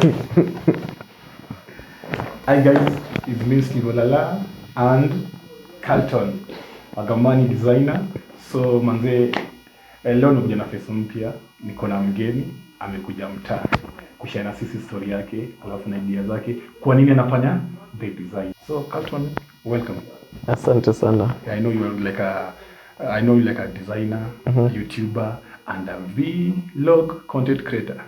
Hi guys, it's me Stivo Lalla and Calton Ngamani designer. So manze, leo nimekuja na face mpya, niko na mgeni amekuja mtaa kushare na sisi story yake, alafu na idea zake, kwa nini anafanya the design. So Calton, welcome. Asante sana. I know you're like a designer, YouTuber, and a vlog content creator.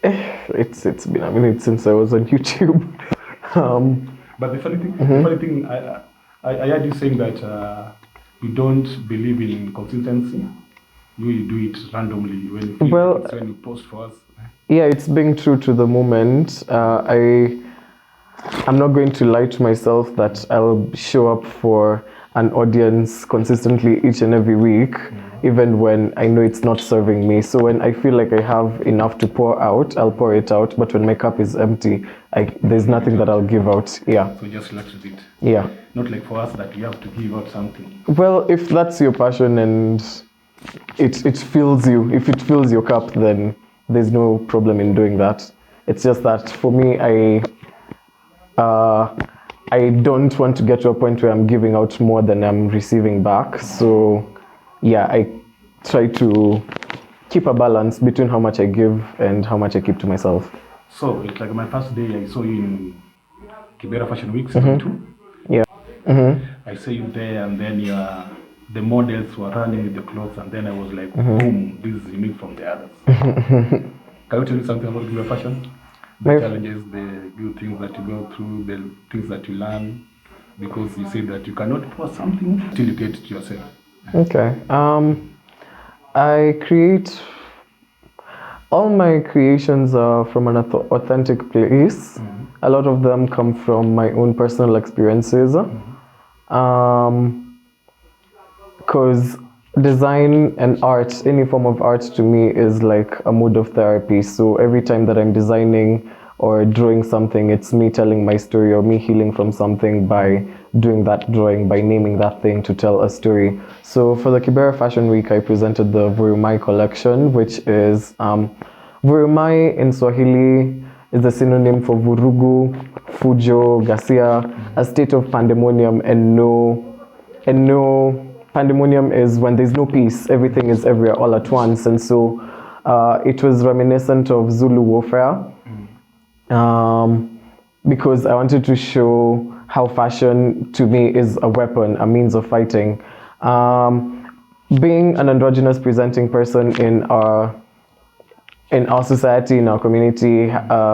It's been a minute since I was on YouTube. But the funny thing, I heard you saying that you don't believe in consistency. You do it randomly when you feel when you post for us. Yeah, it's being true to the moment. I'm not going to lie to myself that I'll show up for an audience consistently each and every week, even when I know it's not serving me. So when I feel like I have enough to pour out, I'll pour it out. But when my cup is empty, there's nothing that I'll give out. Yeah. So just relax a bit. Yeah. Not like for us that you have to give out something. Well, if that's your passion and it fills you, if it fills your cup, then there's no problem in doing that. It's just that for me, I don't want to get to a point where I'm giving out more than I'm receiving back. So yeah, I try to keep a balance between how much I give and how much I keep to myself. So it's like my first day I saw you in Kibra Fashion Week season 2. Yeah. I saw you there, and then the models were running with the clothes, and then I was like, boom, this is unique from the others. Can you tell me something about Kibra Fashion? The challenges, the good things that you go through, the things that you learn, because you say that you cannot pour something till you get it yourself. Okay. All my creations are from an authentic place. A lot of them come from my own personal experiences. Because design and art, any form of art to me is like a mode of therapy. So every time that I'm designing or drawing something, it's me telling my story or me healing from something by doing that drawing, by naming that thing to tell a story. So for the Kibra Fashion Week, I presented the Vurumai collection, which is Vurumai in Swahili is the synonym for vurugu, fujo, ghasia, a state of pandemonium, and no pandemonium is when there's no peace, everything is everywhere all at once. And so it was reminiscent of Zulu warfare, because I wanted to show how fashion to me is a weapon, a means of fighting. Being an androgynous presenting person in our society, in our community,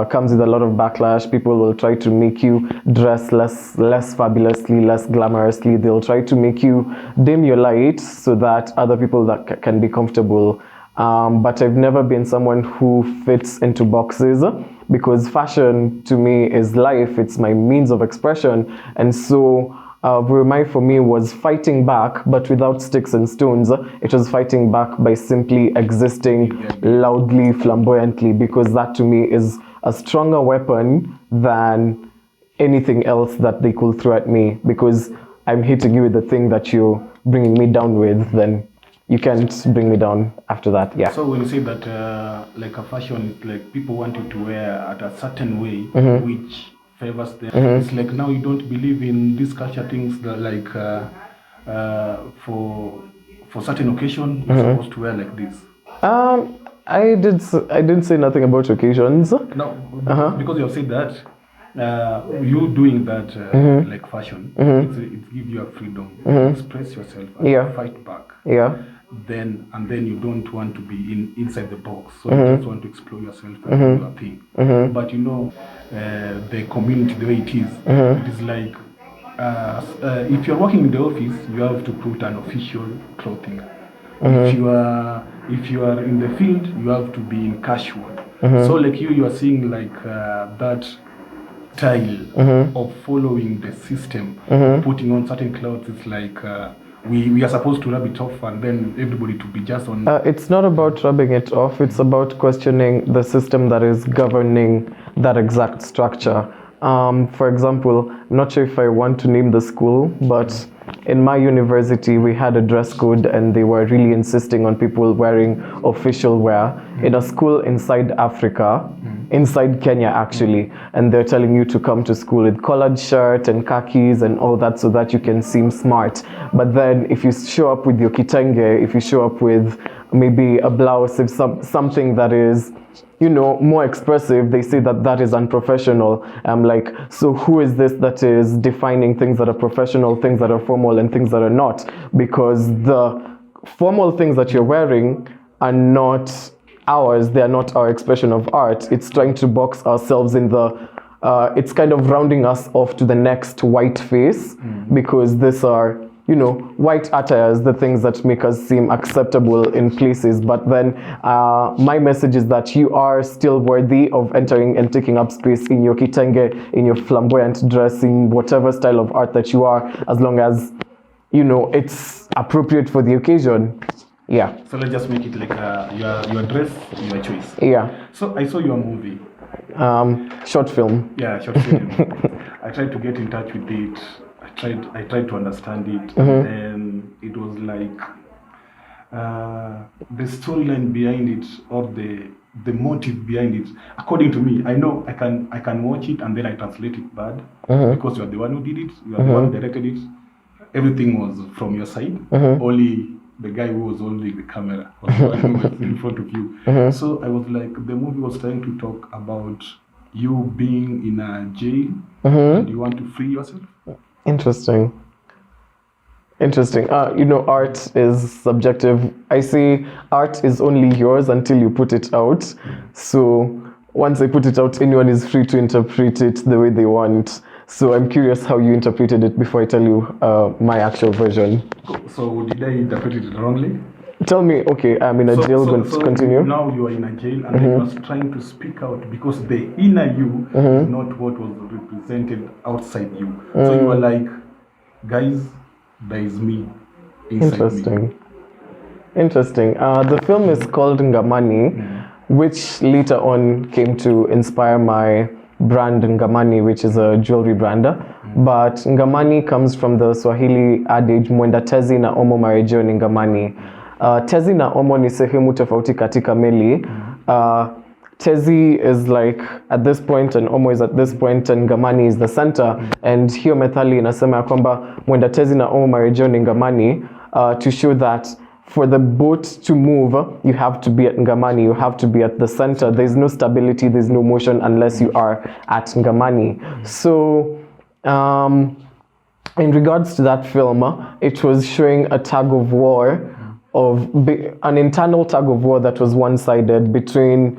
comes with a lot of backlash. People will try to make you dress less fabulously, less glamorously. They'll try to make you dim your light so that other people that can be comfortable. But I've never been someone who fits into boxes, because fashion to me is life. It's my means of expression. And so Vurumai for me was fighting back, but without sticks and stones. It was fighting back by simply existing loudly, flamboyantly, because that to me is a stronger weapon than anything else that they could throw at me. Because I'm hitting you with the thing that you're bringing me down with, then you can't bring me down after that. Yeah. So when you say that like a fashion, it's like people want you to wear at a certain way, which favors them. It's like now you don't believe in these culture things that like for certain occasion you're supposed to wear like this. I didn't say nothing about occasions. No, because you have said that you doing that like fashion, it gives you a freedom to express yourself and fight back. Yeah. Then you don't want to be inside the box, so you just want to explore yourself and do your thing. But you know, the community, the way it is like if you're working in the office, you have to put an official clothing. If you are in the field, you have to be in casual. So like you are seeing like that style of following the system, putting on certain clothes. It's like we are supposed to rub it off, and then everybody to be just on. It's not about rubbing it off. It's about questioning the system that is governing that exact structure. For example, I'm not sure if I want to name the school, but in my university we had a dress code and they were really insisting on people wearing official wear in a school inside Africa, inside Kenya actually, and they're telling you to come to school with collared shirt and khakis and all that so that you can seem smart. But then if you show up with your kitenge, if you show up with maybe a blouse, if something that is, you know, more expressive, they say that that is unprofessional. I'm like, so who is this that is defining things that are professional, things that are formal, and things that are not? Because the formal things that you're wearing are not ours. They are not our expression of art. It's trying to box ourselves in the it's kind of rounding us off to the next white face, because these are, you know, white attires, the things that make us seem acceptable in places. But then my message is that you are still worthy of entering and taking up space in your kitenge, in your flamboyant dress, in whatever style of art that you are, as long as, you know, it's appropriate for the occasion. Yeah. So let's just make it like your dress, your choice. Yeah. So I saw your movie. Short film. Yeah, short film. I tried to get in touch with it. I tried to understand it, and then it was like the storyline behind it, or the motive behind it. According to me, I know I can watch it and then I translate it bad, because you are the one who did it, you are the one who directed it. Everything was from your side. Only the guy who was holding the camera was the one who was in front of you. So I was like, the movie was trying to talk about you being in a jail and you want to free yourself. Interesting. You know, art is subjective. I say art is only yours until you put it out. So once I put it out, anyone is free to interpret it the way they want. So I'm curious how you interpreted it before I tell you my actual version. So did I interpret it wrongly? Tell me, okay, I'm in a jail, so continue. Now you are in a jail and then you are trying to speak out because the inner you is not what was represented outside you. So you are like, guys, there is me inside me. Interesting. The film is called Ngamani, which later on came to inspire my brand Ngamani, which is a jewelry brand. But Ngamani comes from the Swahili adage, mwenda tezi na omo marejeo ni Ngamani. Tezi na omo ni sehemu tofauti katika meli. Tezi is like at this point and omo is at this point and Ngamani is the center. And hiyo methali inasema ya kwamba mwenda tezi na omo marejeo ni Ngamani, to show that for the boat to move, you have to be at Ngamani, you have to be at the center. There's no stability, there's no motion unless you are at Ngamani. So in regards to that film, it was showing a tug of war, an internal tug of war that was one-sided between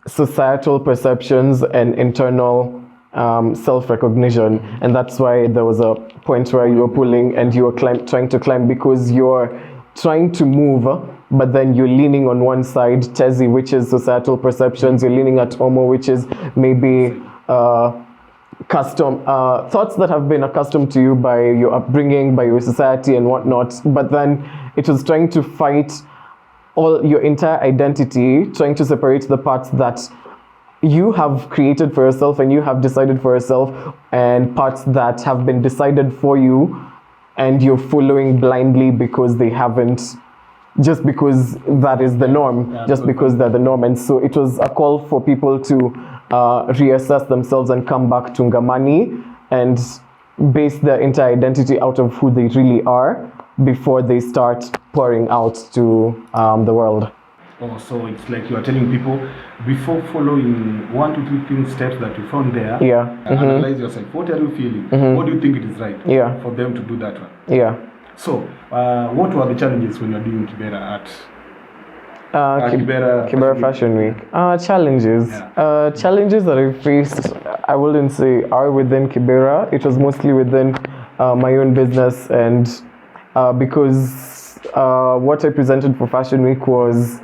societal perceptions and internal self-recognition. And that's why there was a point where you were pulling and you were trying to climb, because you're trying to move, but then you're leaning on one side, Tezi, which is societal perceptions, you're leaning at Omo, which is maybe custom thoughts that have been accustomed to you by your upbringing, by your society and whatnot. But then it was trying to fight all your entire identity, trying to separate the parts that you have created for yourself and you have decided for yourself, and parts that have been decided for you and you're following blindly because they haven't, just because that is the norm, just because they're the norm. And so it was a call for people to reassess themselves and come back to Ngamani and base their entire identity out of who they really are before they start pouring out to the world. Oh, so it's like you are telling people, before following 1 to 3 things, steps that you found there, analyze yourself. What are you feeling? What do you think it is right for them to do that one? Yeah. So, what were the challenges when you're doing Kibra at Kibra Fashion Week? Challenges. Challenges that I faced, I wouldn't say are within Kibra. It was mostly within my own business, and because what I presented for Fashion Week was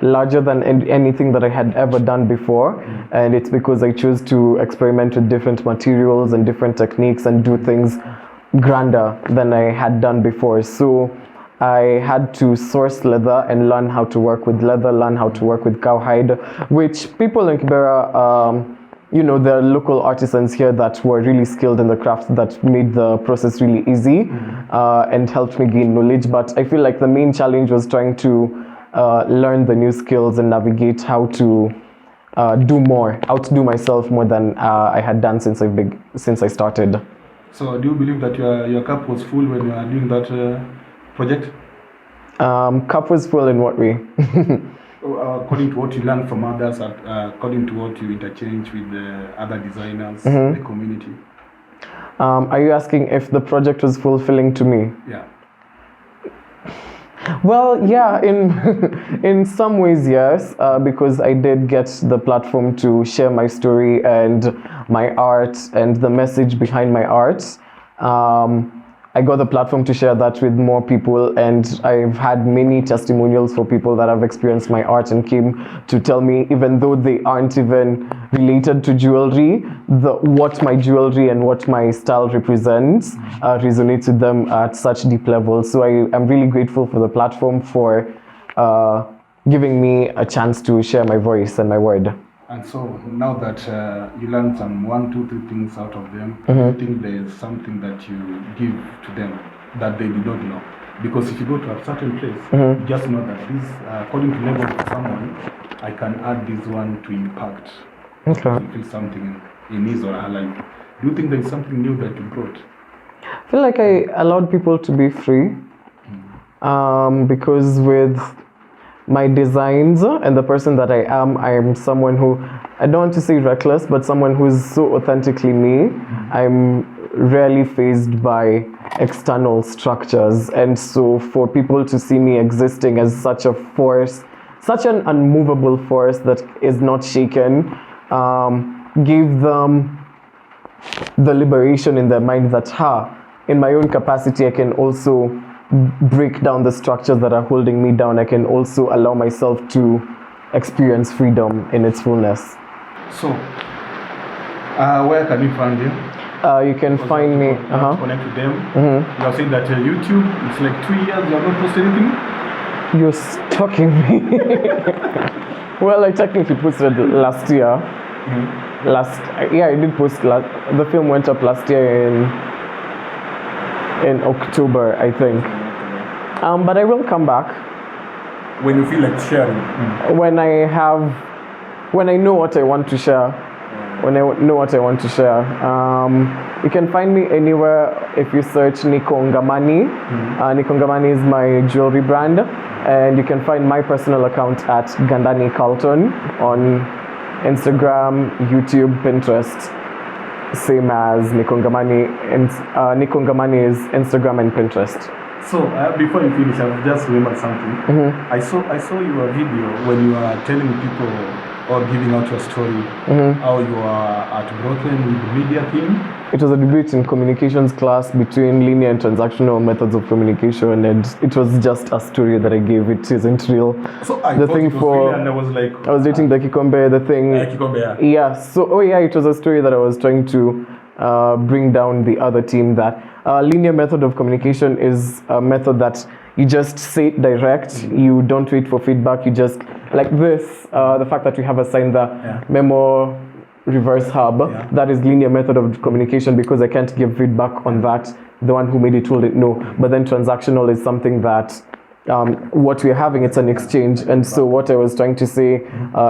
larger than anything that I had ever done before, and it's because I chose to experiment with different materials and different techniques and do things grander than I had done before. So I had to source leather and learn how to work with leather, learn how to work with cowhide, which people in Kibera you know, there are local artisans here that were really skilled in the craft that made the process really easy and helped me gain knowledge. But I feel like the main challenge was trying to learn the new skills and navigate how to outdo myself more than I had done since I started. So do you believe that your cup was full when you are doing that project? Cup was full in what way? According to what you learned from others, according to what you interchange with the other designers, the community. Are you asking if the project was fulfilling to me? Yeah. Well, yeah, in some ways, yes, because I did get the platform to share my story and my art and the message behind my art. I got the platform to share that with more people, and I've had many testimonials for people that have experienced my art and came to tell me, even though they aren't even related to jewelry, what my jewelry and what my style represents resonates with them at such deep levels. So I am really grateful for the platform for giving me a chance to share my voice and my word. And so now that you learned some 1, 2, 3 things out of them, do you think there is something that you give to them that they did not know? Because if you go to a certain place, you just know that this, according to level of someone, I can add this one to impact. Okay. To feel something in his or her life. Do you think there is something new that you brought? I feel like I allowed people to be free, because with my designs and the person that I am someone who, I don't want to say reckless, but someone who's so authentically me. I'm rarely fazed by external structures, and so for people to see me existing as such a force, such an unmovable force that is not shaken, gave them the liberation in their mind that in my own capacity I can also break down the structures that are holding me down. I can also allow myself to experience freedom in its fullness. So, where can we find you? You can find me. Connect with them. You are saying that YouTube, it's like 2 years you have not posted anything? You're stalking me. Well, I technically posted last year. I did post the film went up last year in October, I think. But I will come back when you feel like sharing. When I know what I want to share. When I know what I want to share. You can find me anywhere if you search Ngamani. Ngamani is my jewelry brand, and you can find my personal account at Gandani Calton on Instagram, YouTube, Pinterest. Same as Ngamani, and Ngamani is Instagram and Pinterest. So before you finish, I've just remembered something. I saw your video when you are telling people or giving out your story, how you are heartbroken with the media thing. It was a debate in communications class between linear and transactional methods of communication, and it was just a story that I gave. It isn't real. So I thought it was real, and I was like, I was dating the Kikombe, the thing. Kikombe, yeah. So, it was a story that I was trying to bring down the other team. That linear method of communication is a method that you just say it direct. You don't wait for feedback. You just, like this, the fact that we have assigned the memo reverse hub, that is linear method of communication, because I can't give feedback on that. The one who made it told it no. But then transactional is something that what we're having, it's an exchange. And so what I was trying to say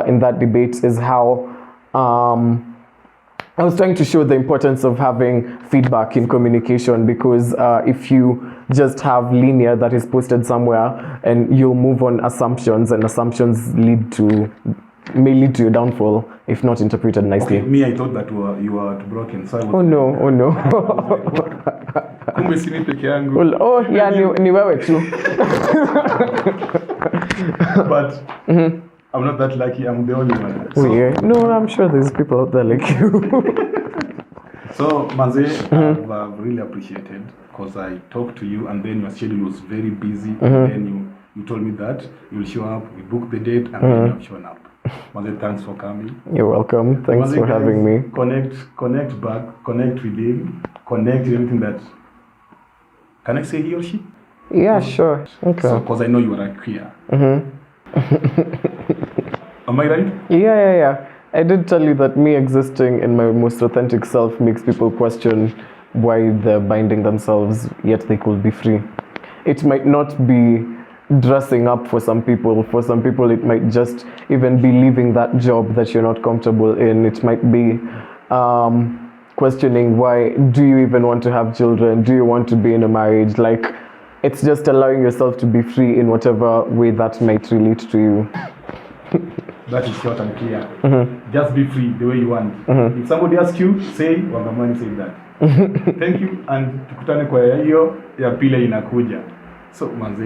in that debate is how I was trying to show the importance of having feedback in communication, because if you just have linear that is posted somewhere, and you'll move on assumptions, and assumptions may lead to your downfall if not interpreted nicely. Okay, me, I thought that you were broken. So I was oh no. Ni wewe tu. But I'm not that lucky. I'm the only one. So, no, I'm sure there's people out there like you. So, Manze, I've really appreciated, because I talked to you, and then your schedule was very busy, and then you told me that you'll show up. We booked the date, and then you have shown up. Manze, thanks for coming. You're welcome. Thanks for having me. Connect back, connect with him, connect everything that. Can I say he or she? Yeah, sure. Okay. So, because I know you are a queer. Am I right? Yeah. I did tell you that me existing in my most authentic self makes people question why they're binding themselves, yet they could be free. It might not be dressing up for some people. For some people, it might just even be leaving that job that you're not comfortable in. It might be questioning why do you even want to have children? Do you want to be in a marriage? Like, it's just allowing yourself to be free in whatever way that might relate to you. That is short and clear. Just be free the way you want. If somebody asks you, say Ngamani said that. Thank you, and tukutane kwa hiyo ya pili inakuja. So manze